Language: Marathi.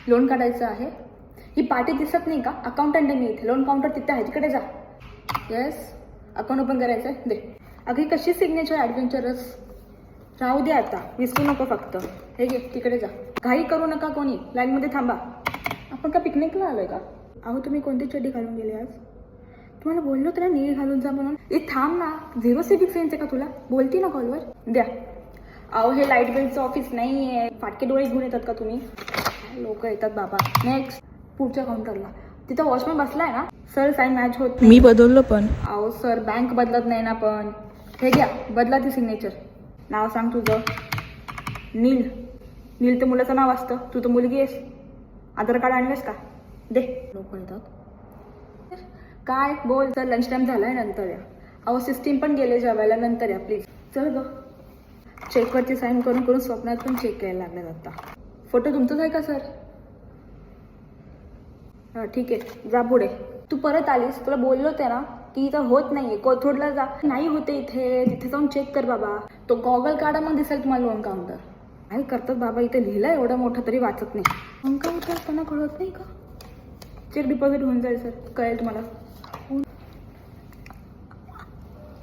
लोन काढायचं आहे. ही पाटी दिसत नाही का? अकाउंटंट आहे मी इथे. लोन काउंटर तिथे आहे, तिकडे जा. येस, अकाउंट ओपन करायचं आहे. दे. अगं ही कशी सिग्नेचर ॲडव्हेंचरस. राहू दे आता, विसरू नको फक्त. हे घे, तिकडे जा. घाई करू नका कोणी, लाईनमध्ये थांबा. आपण का पिकनिकला आलोय का? अहो तुम्ही कोणती चड्डी घालून गेले आज? तुम्हाला बोललो तर नीळ घालून जा म्हणून. ए थांब ना, 0 सिव्हिक सेन्स आहे का तुला? बोलती ना कॉलवर. द्या. अहो हे लाईट बिलचं ऑफिस नाही आहे. फाटके डोळे घेऊन येतात का तुम्ही? लोक येतात बाबा. नेक्स्ट, पुढच्या काउंटरला. तिथं वॉचमॅन बसलाय ना? सर साईन मॅच होत नाही. मी बदललो पण. अहो सर बँक बदलत नाही ना पण. हे घ्या, बदला ती सिग्नेचर. नाव सांग तुझं. नील. नील तर मुलाचं नाव असतं, तू तर मुलगी आहेस. आधार कार्ड आणलंस का? दे. लोक येतात. काय बोल. तर लंच टाईम झालाय, नंतर या. अहो सिस्टीम पण गेले जेवायला, नंतर या प्लीज. चल ग. चेकवरती साईन करून करून स्वप्नात पण चेक करायला लागल्यात आता. फोटो तुमचाच आहे का सर? हां ठीक आहे, जा पुढे. तू परत आलीस, तुला बोललो होते ना की इथं होत नाहीये. कोथरूडला जा. नाही होते इथे, तिथे जाऊन चेक कर बाबा. तो गॉगल काढा, मग दिसेल तुम्हाला लोन काउंटर. काय करतात बाबा, इथे लिहिलं एवढं मोठं तरी वाचत नाही. लोन काउंटर त्यांना कळत नाही का? चेक डिपॉझिट होऊन जाईल सर, कळेल तुम्हाला.